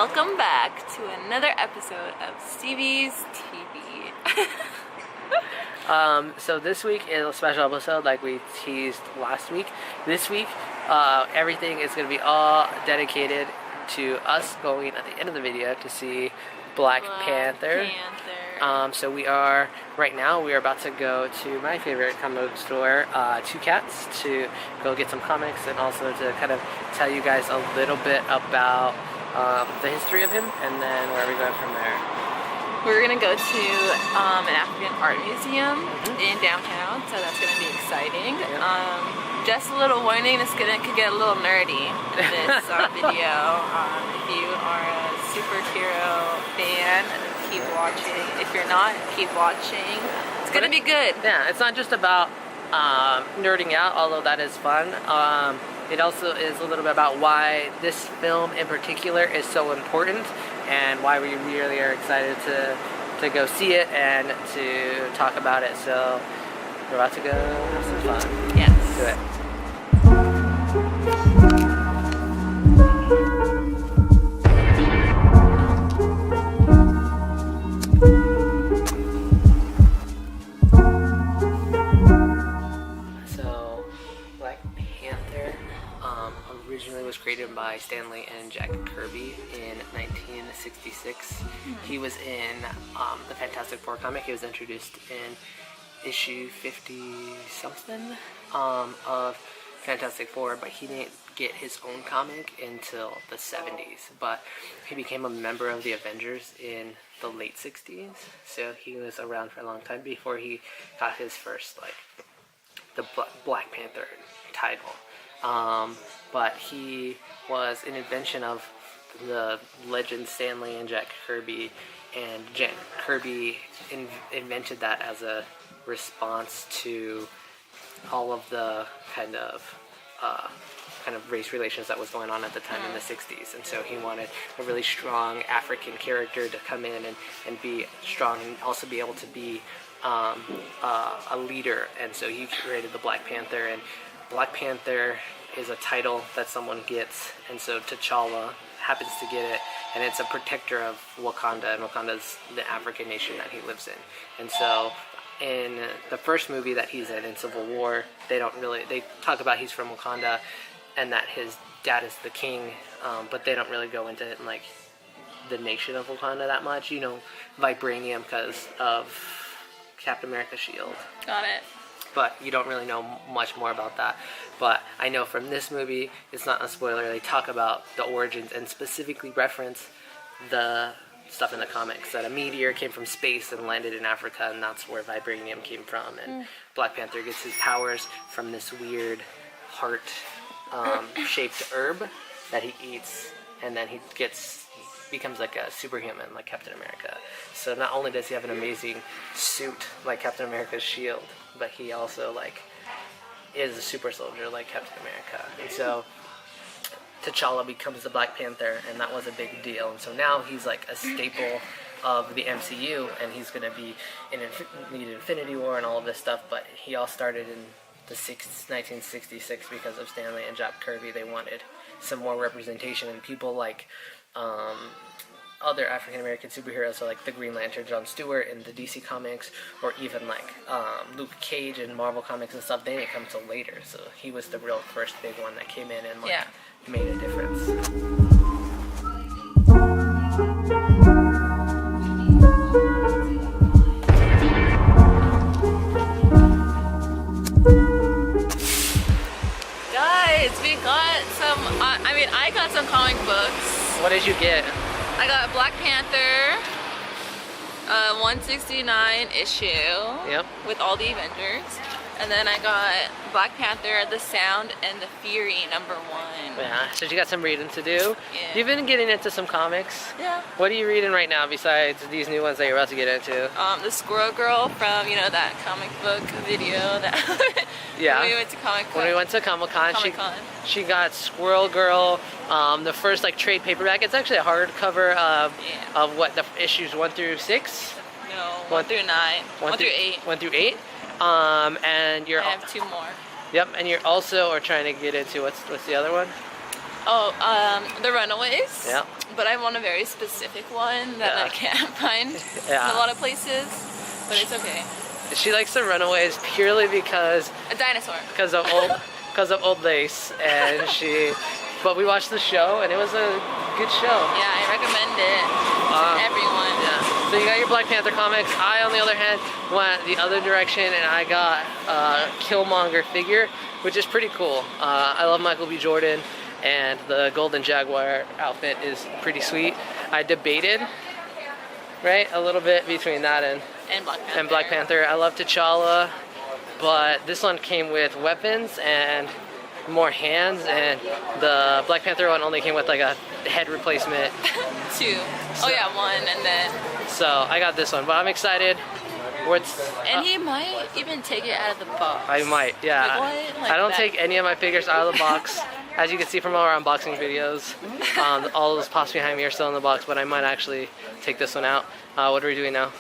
welcome back to another episode of Stevee's TV. So this week is a special episode like we teased last week. This week, everything is going to be all dedicated to us going at the end of the video to see Black Panther. So we are, right now, we are about to go to my favorite comic book store, Two Cats, to go get some comics and also to kind of tell you guys a little bit about the history of him and then where we go from there. We're gonna go to an African art museum in downtown, so that's gonna be exciting. Just a little warning, this could get a little nerdy in this video. If you are a superhero fan, keep watching. If you're not, keep watching. It's gonna be good. Yeah, it's not just about nerding out, although that is fun. It also is a little bit about why this film in particular is so important and why we really are excited to go see it and to talk about it. So we're about to go have some fun. Yes. Let's do it. Originally was created by Stanley and Jack Kirby in 1966. He was in the Fantastic Four comic. He was introduced in issue 50-something of Fantastic Four, but he didn't get his own comic until the 70s. But he became a member of the Avengers in the late 60s, so he was around for a long time before he got his first, like, the Black Panther title. But he was an invention of the legend Stanley and Jack Kirby, and Jack Kirby invented that as a response to all of the kind of race relations that was going on at the time in the 60s, and so he wanted a really strong African character to come in and be strong and also be able to be a leader, and so he created the Black Panther. And Black Panther is a title that someone gets, and so T'Challa happens to get it, and it's a protector of Wakanda, and Wakanda's the African nation that he lives in. And so in the first movie that he's in Civil War, they talk about he's from Wakanda and that his dad is the king, but they don't really go into it in, like, the nation of Wakanda that much. You know, vibranium because of Captain America's shield. Got it. But you don't really know much more about that. But I know from this movie, it's not a spoiler, they talk about the origins and specifically reference the stuff in the comics, that a meteor came from space and landed in Africa, and that's where vibranium came from. And Black Panther gets his powers from this weird heart-shaped herb that he eats, and then he becomes like a superhuman, like Captain America. So not only does he have an amazing suit like Captain America's shield, but he also, like, is a super soldier like Captain America. And so T'Challa becomes the Black Panther, and that was a big deal. And so now he's like a staple of the MCU, and he's going to be in Infinity War and all of this stuff. But he all started in the 1966 because of Stanley and Jack Kirby. They wanted some more representation, and people like other African-American superheroes, so like the Green Lantern, John Stewart in the DC comics, or even like Luke Cage in Marvel comics and stuff, they didn't come till later. So he was the real first big one that came in and made a difference. Guys, we got some, I got some comic books. What did you get? I got Black Panther 169 issue with all the Avengers, and then I got Black Panther, The Sound and the Fury #1. Yeah, so you got some reading to do. Yeah. You've been getting into some comics. Yeah. What are you reading right now besides these new ones that you're about to get into? The Squirrel Girl from, you know, that comic book video that Yeah. when we went to Comic-Con. When we went to Comic-Con, she got Squirrel Girl, the first like trade paperback. It's actually a hardcover of what the issues 1 through 6. No, 1 through 9. 1 through 8. 1 through 8. And you're. I have 2 more. Yep, and you're also trying to get into what's the other one? Oh, The Runaways. Yeah. But I want a very specific one that I can't find in a lot of places, but it's okay. She likes the Runaways purely because a dinosaur. Because of old lace, and but we watched the show and it was a good show. Yeah, I recommend it to everyone. Yeah. So you got your Black Panther comics. I, on the other hand, went the other direction and I got a Killmonger figure, which is pretty cool. I love Michael B. Jordan, and the Golden Jaguar outfit is pretty sweet. I debated, a little bit between that and Black Panther. I love T'Challa, but this one came with weapons and more hands, and the Black Panther one only came with like a head replacement. 2. So, one, and then. So I got this one, but I'm excited. And he might even take it out of the box. I might, yeah. Like I don't take any of my figures out of the box. As you can see from our unboxing videos, all those pops behind me are still in the box, but I might actually take this one out. What are we doing now?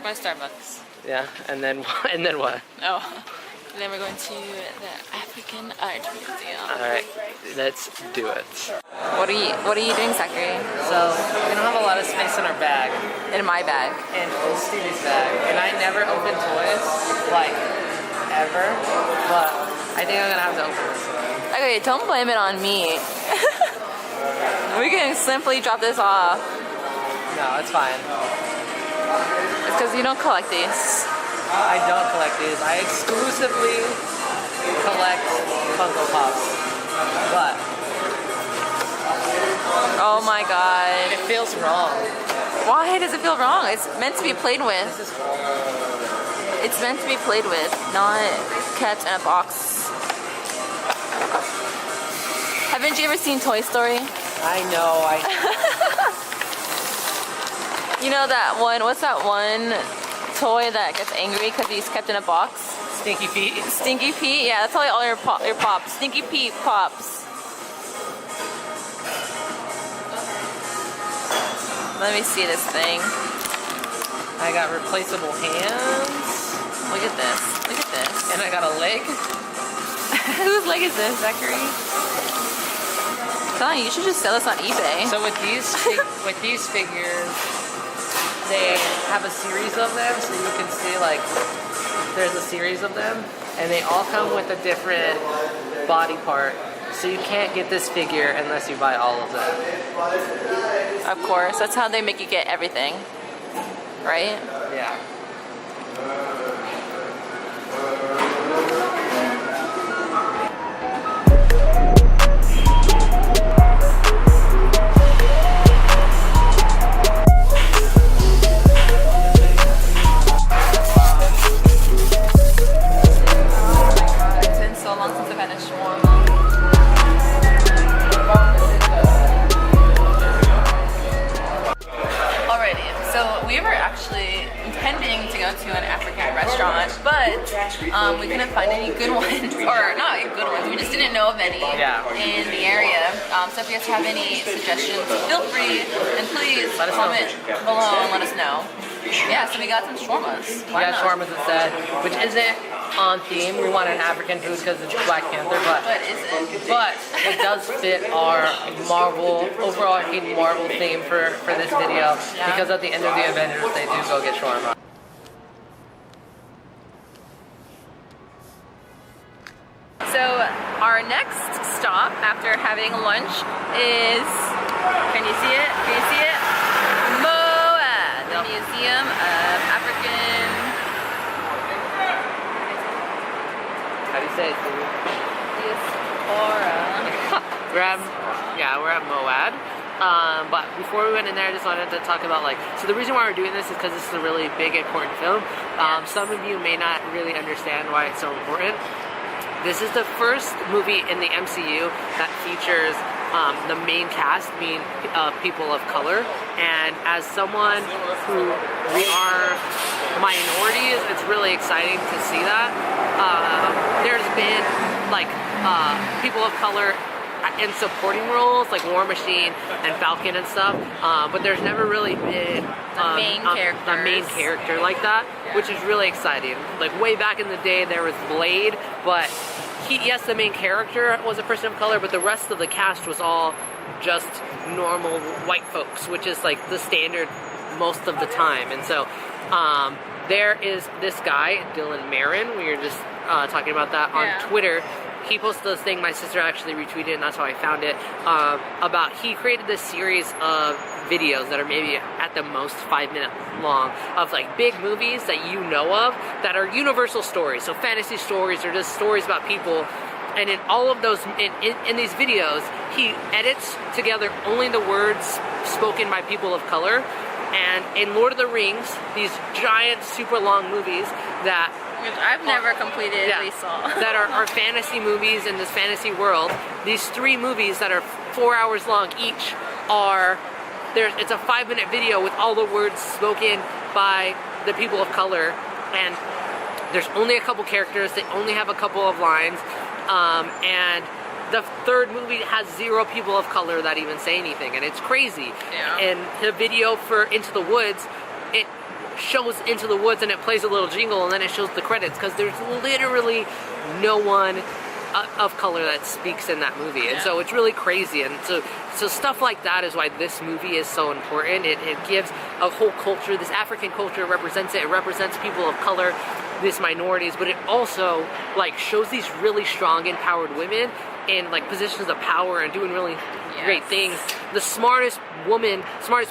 By Starbucks. Yeah, and then what? Oh. And then we're going to the African Art Museum. Alright, let's do it. What are you doing, Zachary? So, we don't have a lot of space in our bag. In my bag. In Stevee's bag. And I never open toys, like, ever. But I think I'm gonna have to open this one. Okay, don't blame it on me. We can simply drop this off. No, it's fine. It's because you don't collect these. I don't collect these. I exclusively collect Funko Pops. But oh my god. It feels wrong. Why does it feel wrong? It's meant to be played with. This is It's meant to be played with, not kept in a box. Haven't you ever seen Toy Story? I know. You know that one, what's that one toy that gets angry because he's kept in a box? Stinky Pete. Stinky Pete? Yeah, that's probably all your pops. Stinky Pete pops. Let me see this thing. I got replaceable hands. Look at this. Look at this. And I got a leg. Whose leg is this, Zachary? Don, you should just sell this on eBay. So with these figures, they have a series of them, so you can see like there's a series of them, and they all come with a different body part. So you can't get this figure unless you buy all of them. Of course, that's how they make you get everything, right? Yeah. We couldn't find any good ones, or not good ones, we just didn't know of any in the area. So if you guys have any suggestions, feel free, and please comment below and let us know. Yeah, so we got some shawarmas. We got shawarmas instead, which isn't on theme. We want an African food because it's Black Panther, but it does fit our overall Marvel theme for this video, because at the end of the Avengers, they do go get shawarma. So our next stop after having lunch is, can you see it? Can you see it? MoAD, the Museum of African... How do you say it? Diaspora. We're at MoAD. But before we went in there, I just wanted to talk about so the reason why we're doing this is because this is a really big, important film. Some of you may not really understand why it's so important. This is the first movie in the MCU that features the main cast being people of color, and as someone who we are minorities, it's really exciting to see that. There's been people of color in supporting roles like War Machine and Falcon and stuff, but there's never really been a main character like that, which is really exciting. Like way back in the day there was Blade, but yes, the main character was a person of color, but the rest of the cast was all just normal white folks, which is like the standard most of the time. And so there is this guy, Dylan Marin. We were just talking about that on Twitter. He posted this thing, my sister actually retweeted, and that's how I found it, about he created this series of videos that are maybe at the most 5 minutes long of like big movies that you know of that are universal stories, so fantasy stories or just stories about people. And in all of those, in these videos, he edits together only the words spoken by people of color. And in Lord of the Rings, these giant, super long movies that which I've never completed, at least saw. that are fantasy movies in this fantasy world. These 3 movies that are 4 hours long each it's a 5-minute video with all the words spoken by the people of color, and there's only a couple characters, they only have a couple of lines, and the 3rd movie has 0 people of color that even say anything, and it's crazy. And the video for Into the Woods, it shows Into the Woods and it plays a little jingle and then it shows the credits, because there's literally no one of color that speaks in that movie. And so it's really crazy. And so stuff like that is why this movie is so important. It gives a whole culture, this African culture represents it. It represents people of color, these minorities, but it also like shows these really strong, empowered women in like positions of power and doing really great things. The smartest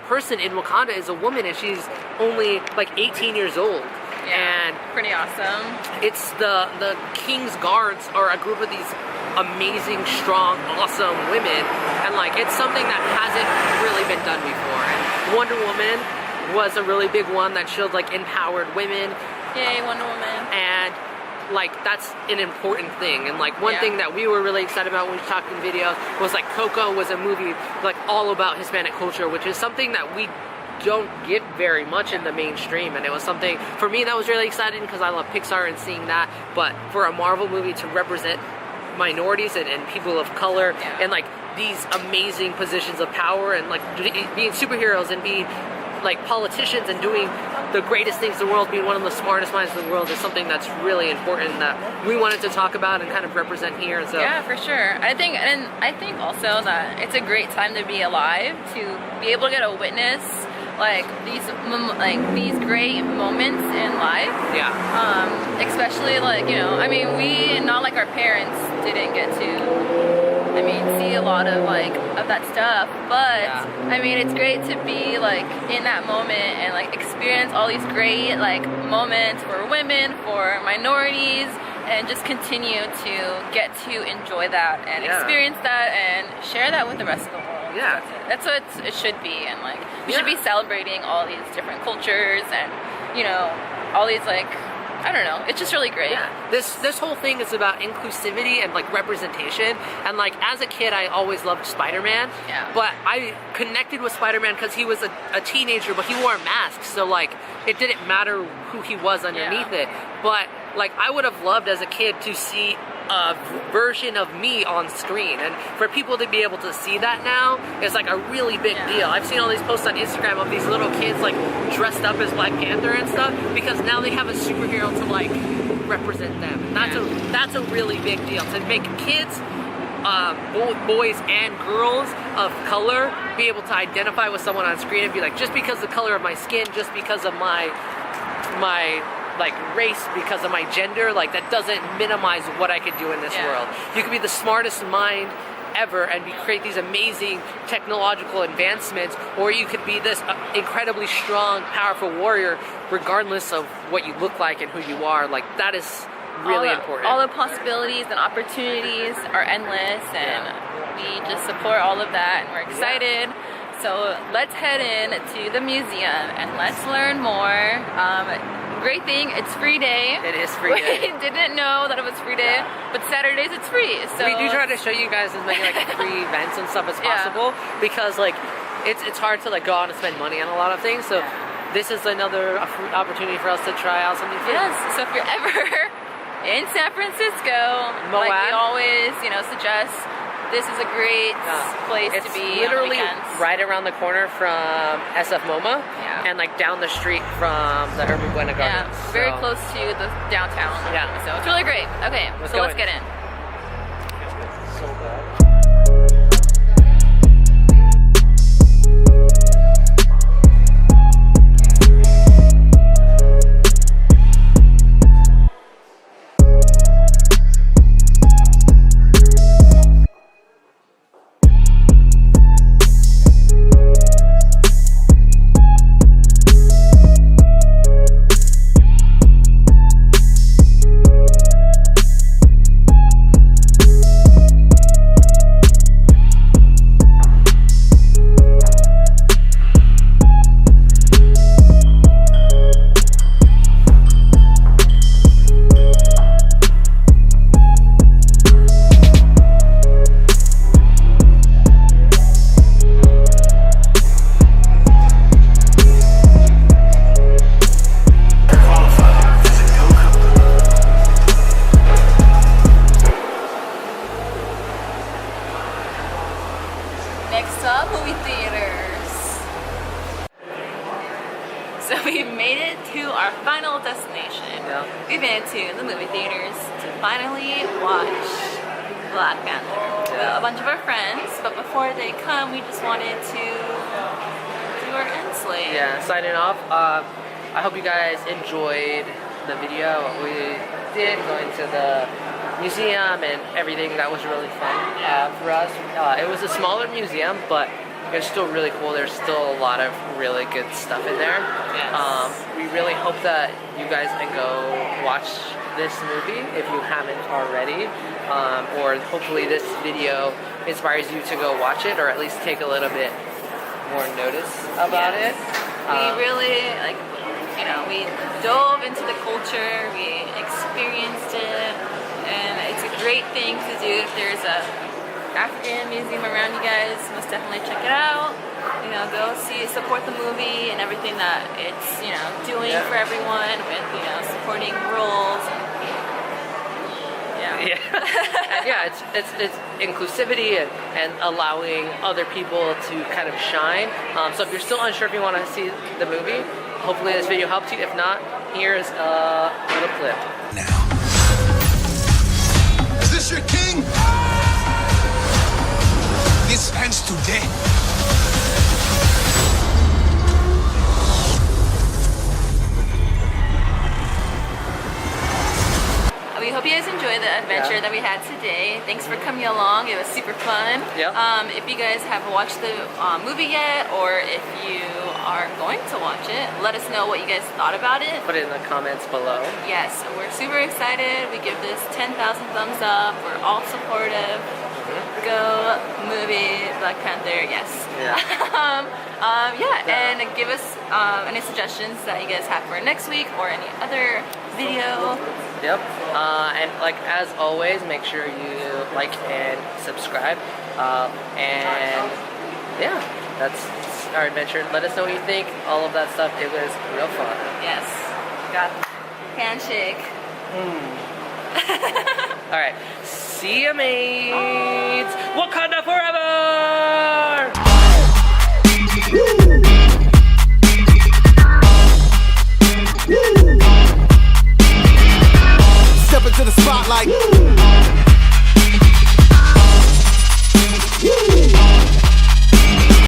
person in Wakanda is a woman, and she's only like 18 years old. And pretty awesome. It's the King's Guards are a group of these amazing, strong, awesome women, and like it's something that hasn't really been done before. And Wonder Woman was a really big one that showed like empowered women. Yay, Wonder Woman. And like that's an important thing. And like one thing that we were really excited about when we talked in videos was like Coco was a movie like all about Hispanic culture, which is something that we don't get very much in the mainstream, and it was something for me that was really exciting because I love Pixar and seeing that. But for a Marvel movie to represent minorities and people of color and like these amazing positions of power and like being superheroes and being like politicians and doing the greatest things in the world, being one of the smartest minds in the world, is something that's really important that we wanted to talk about and kind of represent here. And so yeah, for sure. I think also that it's a great time to be alive, to be able to get a witness like these great moments in life. Especially like, you know, I mean, we, not like our parents didn't get to, I mean, see a lot of like of that stuff, but I mean, it's great to be like in that moment and like experience all these great like moments for women, for minorities, and just continue to get to enjoy that and experience that and share that with the rest of the world. That's what it should be. And like we should be celebrating all these different cultures and, you know, all these like, I don't know, it's just really great. This whole thing is about inclusivity and like representation. And like as a kid, I always loved Spider-Man. But I connected with Spider-Man because he was a teenager, but he wore a mask, so like it didn't matter who he was underneath it. But like I would have loved as a kid to see a version of me on screen, and for people to be able to see that now is like a really big deal. I've seen all these posts on Instagram of these little kids like dressed up as Black Panther and stuff, because now they have a superhero to like represent them. And that's a really big deal, to make kids, boys and girls of color, be able to identify with someone on screen and be like, just because the color of my skin, just because of my like race, because of my gender, like that doesn't minimize what I could do in this world. You could be the smartest mind ever and create these amazing technological advancements, or you could be this incredibly strong, powerful warrior, regardless of what you look like and who you are. Like that is really important. All the possibilities and opportunities are endless, and we just support all of that, and we're excited. So let's head in to the museum and let's learn more. Great thing, it's free day. It is free day. We didn't know that it was free day, but Saturdays it's free. So we do try to show you guys as many like free events and stuff as possible, because like it's hard to like go out and spend money on a lot of things. So this is another opportunity for us to try out something free. So if you're ever in San Francisco, MoAD, like we always, you know, suggest, this is a great place to be. It's literally right around the corner from SF MoMA and like down the street from the Urban Buena Gardens. Very close to the downtown. So it's really great. Okay, let's get in. final destination. Yeah. We've been to the movie theaters to finally watch Black Panther. Yeah. A bunch of our friends, but before they come, we just wanted to do our end slate. Yeah, signing off. I hope you guys enjoyed the video. We did going to the museum and everything. That was really fun for us. It was a smaller museum, but it's still really cool. There's still a lot of really good stuff in there. Yes. We really hope that you guys can go watch this movie if you haven't already, or hopefully this video inspires you to go watch it, or at least take a little bit more notice about it. We really, like, you know, we dove into the culture, we experienced it, and it's a great thing to do if there's a African museum around you guys. Most definitely check it out. You know, go see, support the movie and everything that it's, you know, doing for everyone with, you know, supporting roles. Yeah, and yeah, it's inclusivity and allowing other people to kind of shine. So if you're still unsure if you want to see the movie, hopefully this video helped you. If not, here's a little clip. Now, is this your king? This ends today. We hope you guys enjoyed the adventure that we had today. Thanks for coming along. It was super fun. Yep. If you guys haven't watched the movie yet, or if you are going to watch it, let us know what you guys thought about it. Put it in the comments below. Yes, we're super excited. We give this 10,000 thumbs up. We're all supportive. Go movie, Black Panther, yes. Yeah. And give us any suggestions that you guys have for next week or any other video. Yep. And like as always, make sure you like and subscribe. And yeah, that's our adventure. Let us know what you think. All of that stuff. It was real fun. Yes. Got handshake. All right. See ya, mates. Wakanda forever.